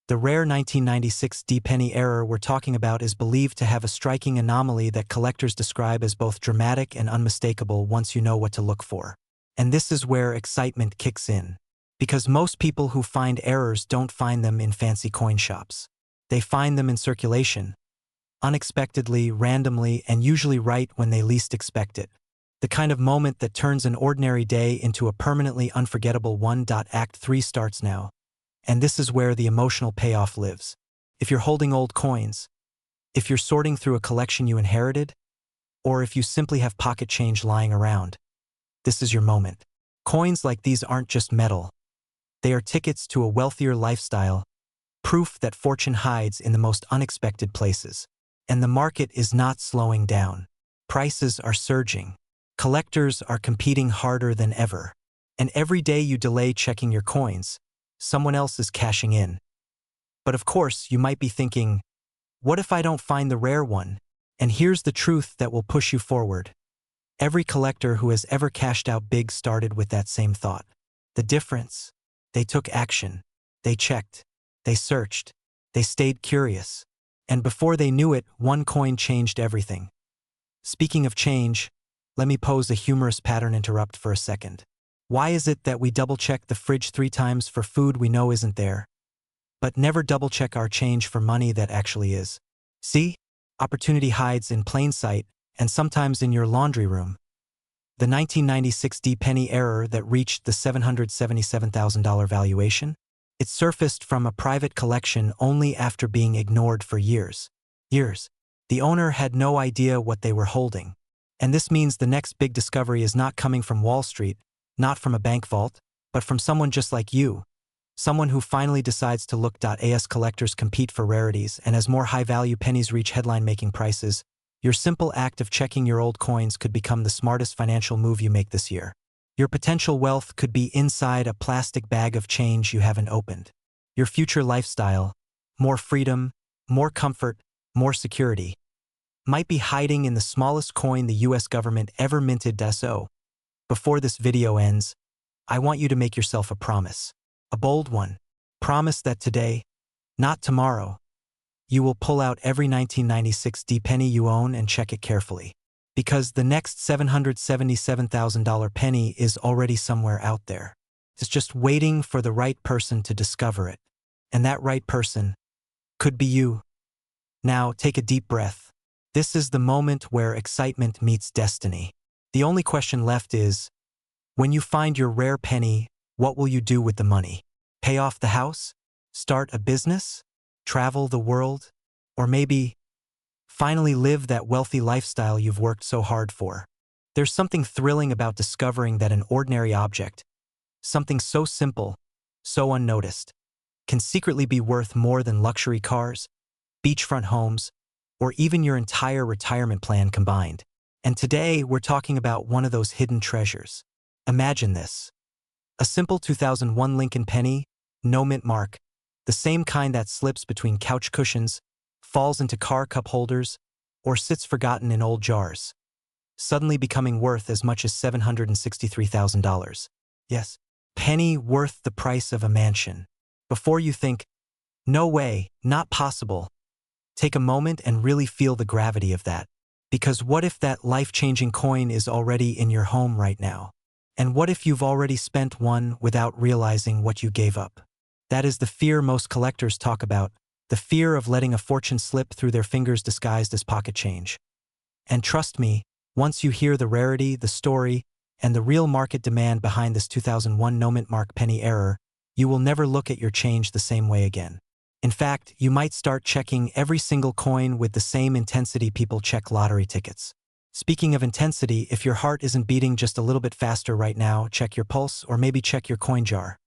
The rare 1996 penny error we're talking about is believed to have a striking anomaly that collectors describe as both dramatic and unmistakable once you know what to look for. And this is where excitement kicks in. Because most people who find errors don't find them in fancy coin shops. They find them in circulation, unexpectedly, randomly, and usually right when they least expect it. The kind of moment that turns an ordinary day into a permanently unforgettable one. Act 3 starts now. And this is where the emotional payoff lives. If you're holding old coins, if you're sorting through a collection you inherited, or if you simply have pocket change lying around, this is your moment. Coins like these aren't just metal. They are tickets to a wealthier lifestyle, proof that fortune hides in the most unexpected places. And the market is not slowing down. Prices are surging. Collectors are competing harder than ever. And every day you delay checking your coins, someone else is cashing in. But of course, you might be thinking, what if I don't find the rare one? And here's the truth that will push you forward. Every collector who has ever cashed out big started with that same thought. The difference? They took action. They checked. They searched. They stayed curious. And before they knew it, one coin changed everything. Speaking of change, let me pose a humorous pattern interrupt for a second. Why is it that we double-check the fridge 3 times for food we know isn't there, but never double-check our change for money that actually is? See? Opportunity hides in plain sight, and sometimes in your laundry room. The 1996 penny error that reached the $777,000 valuation? It surfaced from a private collection only after being ignored for years. The owner had no idea what they were holding. And this means the next big discovery is not coming from Wall Street, not from a bank vault, but from someone just like you. Someone who finally decides to look. As collectors compete for rarities and as more high-value pennies reach headline-making prices, your simple act of checking your old coins could become the smartest financial move you make this year. Your potential wealth could be inside a plastic bag of change you haven't opened. Your future lifestyle, more freedom, more comfort, more security, might be hiding in the smallest coin the US government ever minted. So, before this video ends, I want you to make yourself a promise. A bold one. Promise that today, not tomorrow, you will pull out every 1996 penny you own and check it carefully. Because the next $777,000 penny is already somewhere out there. It's just waiting for the right person to discover it. And that right person could be you. Now, take a deep breath. This is the moment where excitement meets destiny. The only question left is, when you find your rare penny, what will you do with the money? Pay off the house? Start a business? Travel the world? Or maybe finally live that wealthy lifestyle you've worked so hard for? There's something thrilling about discovering that an ordinary object, something so simple, so unnoticed, can secretly be worth more than luxury cars, beachfront homes, or even your entire retirement plan combined. And today, we're talking about one of those hidden treasures. Imagine this. A simple 2001 Lincoln penny, no mint mark, the same kind that slips between couch cushions, falls into car cup holders, or sits forgotten in old jars, suddenly becoming worth as much as $763,000. Yes, penny worth the price of a mansion. Before you think, no way, not possible, take a moment and really feel the gravity of that. Because what if that life-changing coin is already in your home right now? And what if you've already spent one without realizing what you gave up? That is the fear most collectors talk about, the fear of letting a fortune slip through their fingers disguised as pocket change. And trust me, once you hear the rarity, the story, and the real market demand behind this 2001 no mint mark penny error, you will never look at your change the same way again. In fact, you might start checking every single coin with the same intensity people check lottery tickets. Speaking of intensity, if your heart isn't beating just a little bit faster right now, check your pulse or maybe check your coin jar.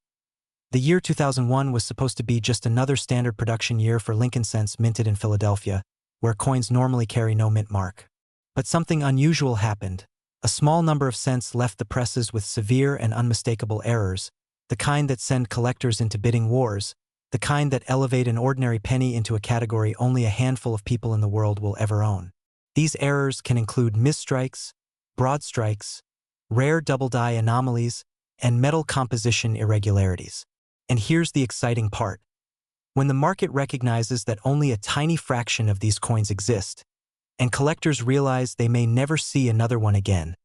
The year 2001 was supposed to be just another standard production year for Lincoln cents minted in Philadelphia, where coins normally carry no mint mark. But something unusual happened. A small number of cents left the presses with severe and unmistakable errors, the kind that send collectors into bidding wars, the kind that elevate an ordinary penny into a category only a handful of people in the world will ever own. These errors can include misstrikes, broad strikes, rare double-die anomalies, and metal composition irregularities. And here's the exciting part. When the market recognizes that only a tiny fraction of these coins exist, and collectors realize they may never see another one again,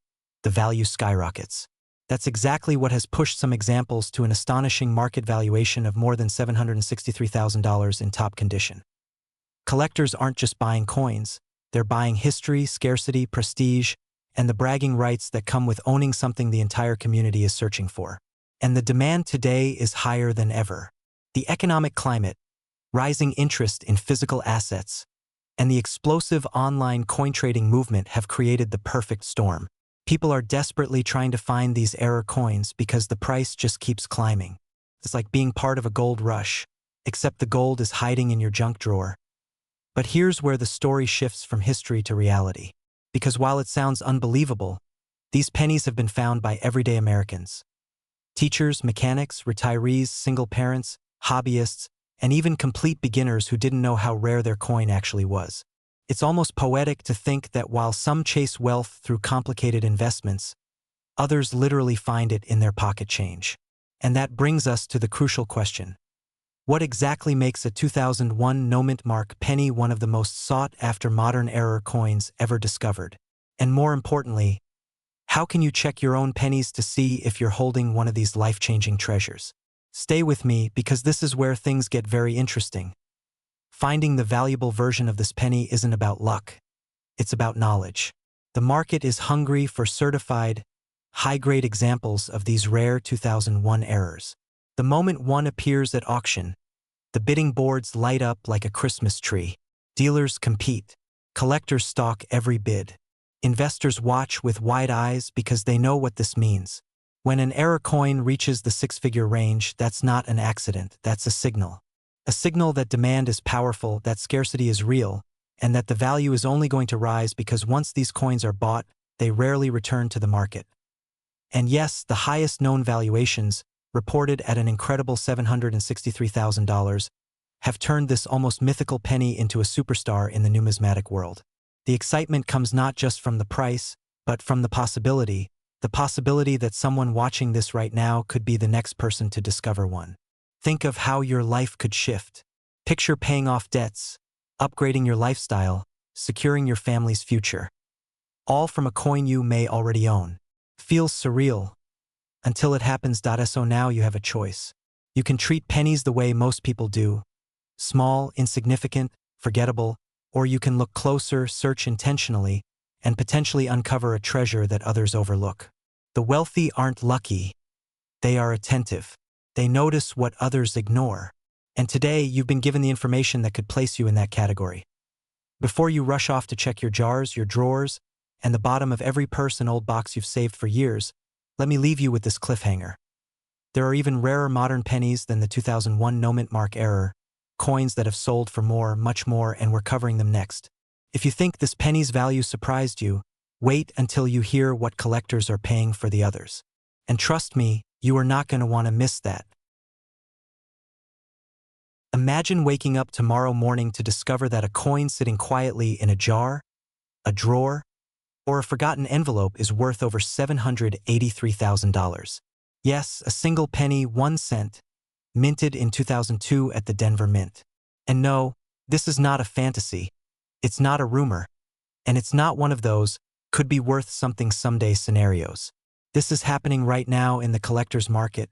the value skyrockets. That's exactly what has pushed some examples to an astonishing market valuation of more than $763,000 in top condition. Collectors aren't just buying coins, they're buying history, scarcity, prestige, and the bragging rights that come with owning something the entire community is searching for. And the demand today is higher than ever. The economic climate, rising interest in physical assets, and the explosive online coin trading movement have created the perfect storm. People are desperately trying to find these error coins because the price just keeps climbing. It's like being part of a gold rush, except the gold is hiding in your junk drawer. But here's where the story shifts from history to reality. Because while it sounds unbelievable, these pennies have been found by everyday Americans. Teachers, mechanics, retirees, single parents, hobbyists, and even complete beginners who didn't know how rare their coin actually was. It's almost poetic to think that while some chase wealth through complicated investments, others literally find it in their pocket change. And that brings us to the crucial question. What exactly makes a 2001 no-mint mark penny one of the most sought-after modern-era coins ever discovered? And more importantly, how can you check your own pennies to see if you're holding one of these life-changing treasures? Stay with me because this is where things get very interesting. Finding the valuable version of this penny isn't about luck. It's about knowledge. The market is hungry for certified, high-grade examples of these rare 2001 errors. The moment one appears at auction, the bidding boards light up like a Christmas tree. Dealers compete. Collectors stalk every bid. Investors watch with wide eyes because they know what this means. When an error coin reaches the six-figure range, that's not an accident, that's a signal. A signal that demand is powerful, that scarcity is real, and that the value is only going to rise because once these coins are bought, they rarely return to the market. And yes, the highest known valuations, reported at an incredible $763,000, have turned this almost mythical penny into a superstar in the numismatic world. The excitement comes not just from the price, but from the possibility that someone watching this right now could be the next person to discover one. Think of how your life could shift. Picture paying off debts, upgrading your lifestyle, securing your family's future. All from a coin you may already own. Feels surreal. Until it happens. So now you have a choice. You can treat pennies the way most people do. Small, insignificant, forgettable, or you can look closer, search intentionally, and potentially uncover a treasure that others overlook. The wealthy aren't lucky. They are attentive. They notice what others ignore. And today, you've been given the information that could place you in that category. Before you rush off to check your jars, your drawers, and the bottom of every purse and old box you've saved for years, let me leave you with this cliffhanger. There are even rarer modern pennies than the 2001 no-mint mark error, coins that have sold for more, much more, and we're covering them next. If you think this penny's value surprised you, wait until you hear what collectors are paying for the others. And trust me, you are not going to want to miss that. Imagine waking up tomorrow morning to discover that a coin sitting quietly in a jar, a drawer, or a forgotten envelope is worth over $783,000. Yes, a single penny, 1 cent, minted in 2002 at the Denver Mint. And no, this is not a fantasy. It's not a rumor. And it's not one of those could be worth something someday scenarios. This is happening right now in the collector's market,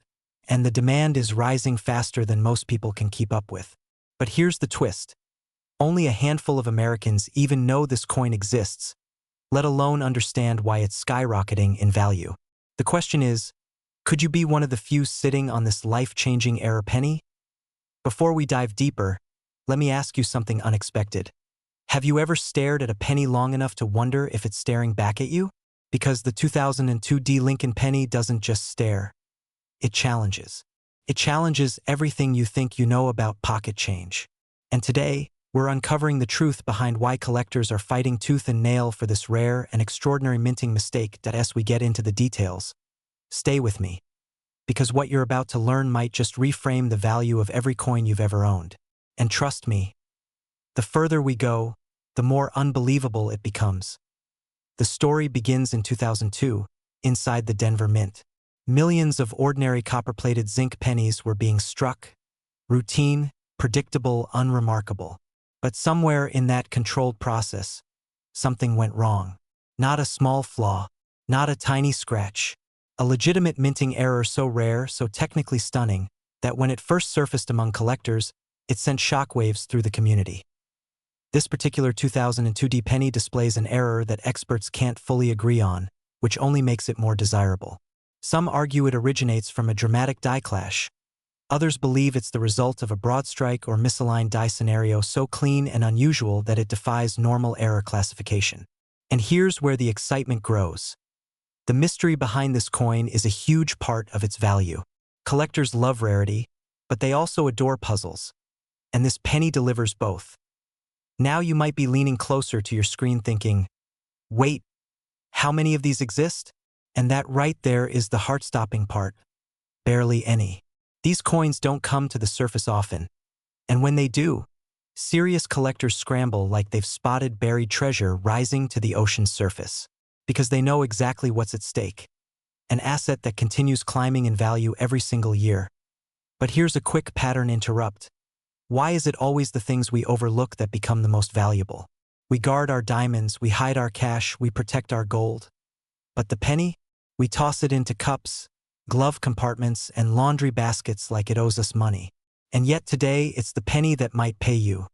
and the demand is rising faster than most people can keep up with. But here's the twist. Only a handful of Americans even know this coin exists, let alone understand why it's skyrocketing in value. The question is, could you be one of the few sitting on this life-changing error penny? Before we dive deeper, let me ask you something unexpected. Have you ever stared at a penny long enough to wonder if it's staring back at you? Because the 2002 Lincoln penny doesn't just stare. It challenges. It challenges everything you think you know about pocket change. And today, we're uncovering the truth behind why collectors are fighting tooth and nail for this rare and extraordinary minting mistake. As we get into the details, stay with me, because what you're about to learn might just reframe the value of every coin you've ever owned. And trust me, the further we go, the more unbelievable it becomes. The story begins in 2002, inside the Denver Mint. Millions of ordinary copper-plated zinc pennies were being struck. Routine, predictable, unremarkable. But somewhere in that controlled process, something went wrong. Not a small flaw, not a tiny scratch. A legitimate minting error so rare, so technically stunning, that when it first surfaced among collectors, it sent shockwaves through the community. This particular 2002 penny displays an error that experts can't fully agree on, which only makes it more desirable. Some argue it originates from a dramatic die clash. Others believe it's the result of a broad strike or misaligned die scenario so clean and unusual that it defies normal error classification. And here's where the excitement grows. The mystery behind this coin is a huge part of its value. Collectors love rarity, but they also adore puzzles. And this penny delivers both. Now you might be leaning closer to your screen thinking, wait, how many of these exist? And that right there is the heart-stopping part. Barely any. These coins don't come to the surface often. And when they do, serious collectors scramble like they've spotted buried treasure rising to the ocean's surface. Because they know exactly what's at stake. An asset that continues climbing in value every single year. But here's a quick pattern interrupt. Why is it always the things we overlook that become the most valuable? We guard our diamonds, we hide our cash, we protect our gold. But the penny? We toss it into cups, glove compartments, and laundry baskets like it owes us money. And yet today, it's the penny that might pay you.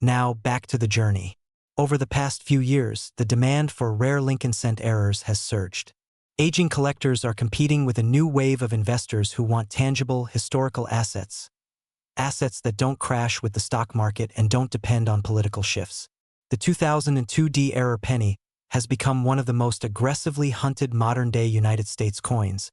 Now, back to the journey. Over the past few years, the demand for rare Lincoln cent errors has surged. Aging collectors are competing with a new wave of investors who want tangible, historical assets. Assets that don't crash with the stock market and don't depend on political shifts. The 2002 D-era penny has become one of the most aggressively hunted modern-day United States coins,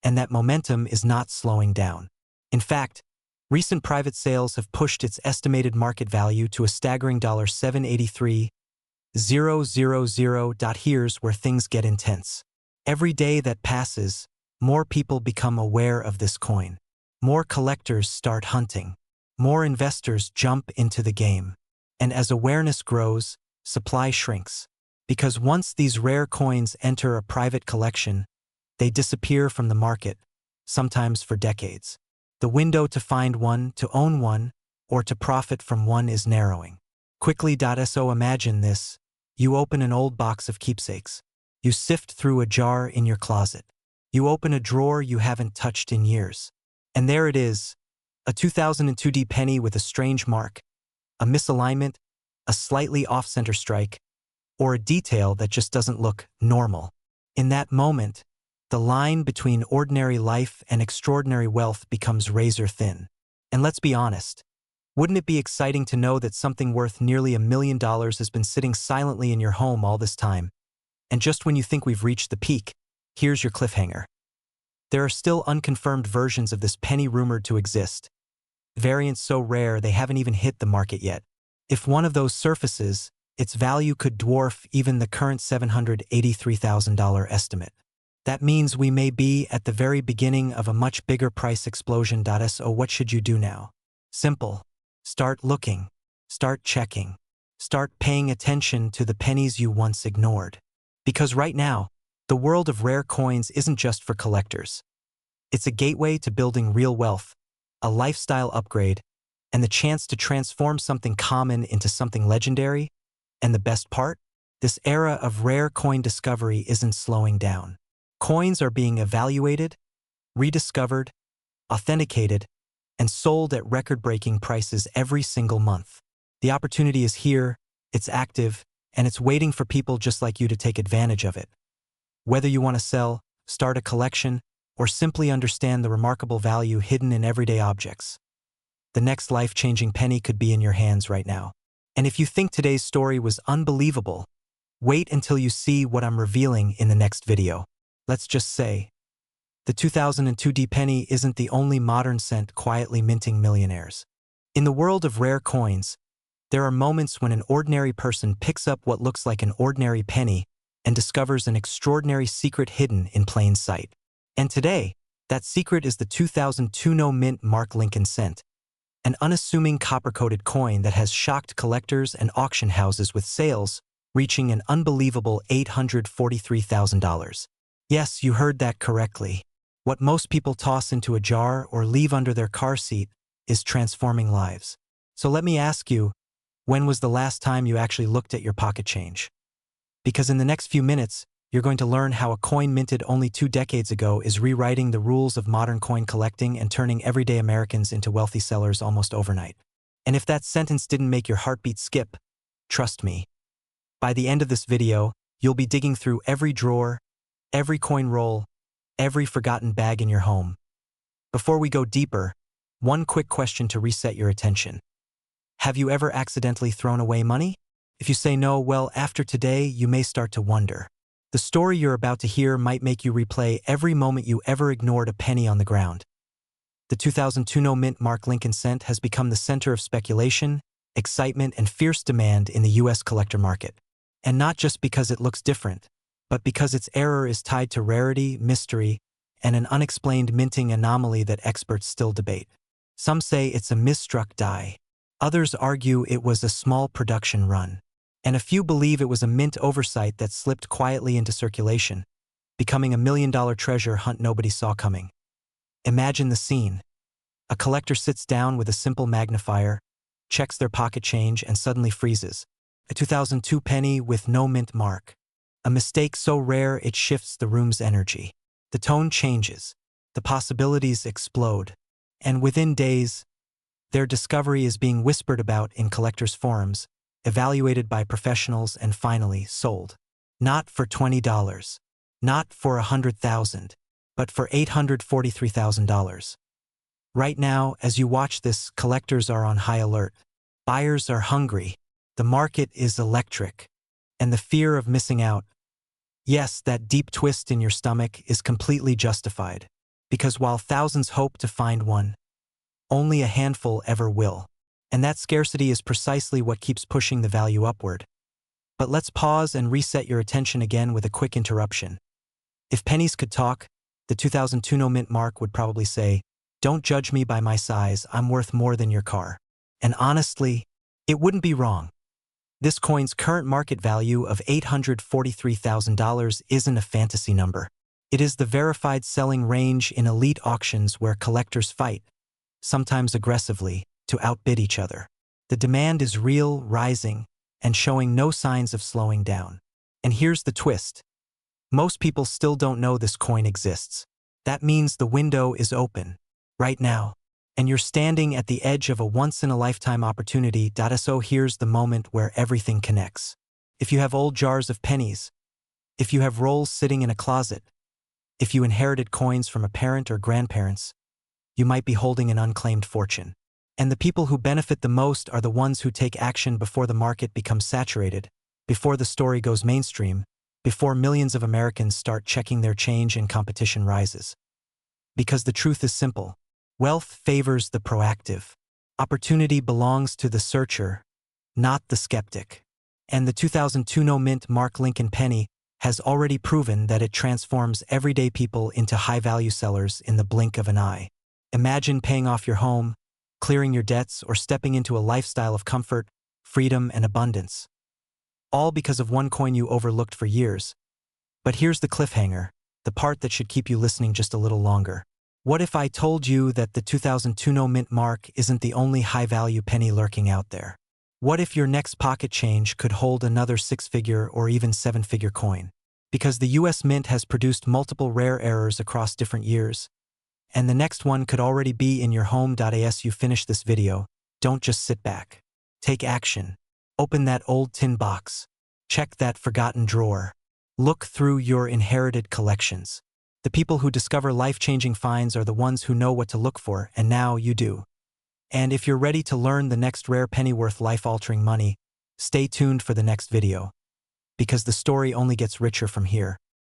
and that momentum is not slowing down. In fact, recent private sales have pushed its estimated market value to a staggering $783,000. Here's where things get intense. Every day that passes, more people become aware of this coin. More collectors start hunting. More investors jump into the game. And as awareness grows, supply shrinks. Because once these rare coins enter a private collection, they disappear from the market, sometimes for decades. The window to find one, to own one, or to profit from one is narrowing. Quickly. So imagine this. You open an old box of keepsakes. You sift through a jar in your closet. You open a drawer you haven't touched in years. And there it is, a 2002 D penny with a strange mark, a misalignment, a slightly off-center strike, or a detail that just doesn't look normal. In that moment, the line between ordinary life and extraordinary wealth becomes razor thin. And let's be honest, wouldn't it be exciting to know that something worth nearly $1 million has been sitting silently in your home all this time? And just when you think we've reached the peak, here's your cliffhanger. There are still unconfirmed versions of this penny rumored to exist. Variants so rare they haven't even hit the market yet. If one of those surfaces, its value could dwarf even the current $783,000 estimate. That means we may be at the very beginning of a much bigger price explosion. So what should you do now? Simple. Start looking. Start checking. Start paying attention to the pennies you once ignored. Because right now, the world of rare coins isn't just for collectors. It's a gateway to building real wealth, a lifestyle upgrade, and the chance to transform something common into something legendary. And the best part? This era of rare coin discovery isn't slowing down. Coins are being evaluated, rediscovered, authenticated, and sold at record-breaking prices every single month. The opportunity is here, it's active, and it's waiting for people just like you to take advantage of it. Whether you want to sell, start a collection, or simply understand the remarkable value hidden in everyday objects, the next life-changing penny could be in your hands right now. And if you think today's story was unbelievable, wait until you see what I'm revealing in the next video. Let's just say, the 2002 D penny isn't the only modern cent quietly minting millionaires. In the world of rare coins, there are moments when an ordinary person picks up what looks like an ordinary penny and discovers an extraordinary secret hidden in plain sight. And today, that secret is the 2002 No Mint Mark Lincoln cent, an unassuming copper-coated coin that has shocked collectors and auction houses with sales reaching an unbelievable $843,000. Yes, you heard that correctly. What most people toss into a jar or leave under their car seat is transforming lives. So let me ask you, when was the last time you actually looked at your pocket change? Because in the next few minutes, you're going to learn how a coin minted only 2 decades ago is rewriting the rules of modern coin collecting and turning everyday Americans into wealthy sellers almost overnight. And if that sentence didn't make your heartbeat skip, trust me, by the end of this video, you'll be digging through every drawer, every coin roll, every forgotten bag in your home. Before we go deeper, one quick question to reset your attention. Have you ever accidentally thrown away money? If you say no, well, after today, you may start to wonder. The story you're about to hear might make you replay every moment you ever ignored a penny on the ground. The 2002 No Mint Mark Lincoln cent has become the center of speculation, excitement, and fierce demand in the U.S. collector market. And not just because it looks different, but because its error is tied to rarity, mystery, and an unexplained minting anomaly that experts still debate. Some say it's a misstruck die. Others argue it was a small production run. And a few believe it was a mint oversight that slipped quietly into circulation, becoming a million-dollar treasure hunt nobody saw coming. Imagine the scene. A collector sits down with a simple magnifier, checks their pocket change, and suddenly freezes. A 2002 penny with no mint mark. A mistake so rare it shifts the room's energy. The tone changes. The possibilities explode. And within days, their discovery is being whispered about in collectors' forums, evaluated by professionals, and finally sold. Not for $20. Not for $100,000. But for $843,000. Right now, as you watch this, collectors are on high alert. Buyers are hungry. The market is electric. And the fear of missing out, yes, that deep twist in your stomach, is completely justified. Because while thousands hope to find one, only a handful ever will. And that scarcity is precisely what keeps pushing the value upward. But let's pause and reset your attention again with a quick interruption. If pennies could talk, the 2002 no mint mark would probably say, "Don't judge me by my size, I'm worth more than your car." And honestly, it wouldn't be wrong. This coin's current market value of $843,000 isn't a fantasy number. It is the verified selling range in elite auctions where collectors fight, sometimes aggressively, to outbid each other. The demand is real, rising, and showing no signs of slowing down. And here's the twist. Most people still don't know this coin exists. That means the window is open, right now. And you're standing at the edge of a once-in-a-lifetime opportunity. So here's the moment where everything connects. If you have old jars of pennies, if you have rolls sitting in a closet, if you inherited coins from a parent or grandparents, you might be holding an unclaimed fortune. And the people who benefit the most are the ones who take action before the market becomes saturated, before the story goes mainstream, before millions of Americans start checking their change and competition rises. Because the truth is simple. Wealth favors the proactive. Opportunity belongs to the searcher, not the skeptic. And the 2002 no mint mark Lincoln penny has already proven that it transforms everyday people into high-value sellers in the blink of an eye. Imagine paying off your home, clearing your debts, or stepping into a lifestyle of comfort, freedom, and abundance. All because of one coin you overlooked for years. But here's the cliffhanger, the part that should keep you listening just a little longer. What if I told you that the 2002 no mint mark isn't the only high-value penny lurking out there? What if your next pocket change could hold another six-figure or even seven-figure coin? Because the US Mint has produced multiple rare errors across different years, and the next one could already be in your home. As you finish this video, don't just sit back. Take action. Open that old tin box. Check that forgotten drawer. Look through your inherited collections. The people who discover life-changing finds are the ones who know what to look for, and now you do. And if you're ready to learn the next rare penny worth life-altering money, stay tuned for the next video. Because the story only gets richer from here.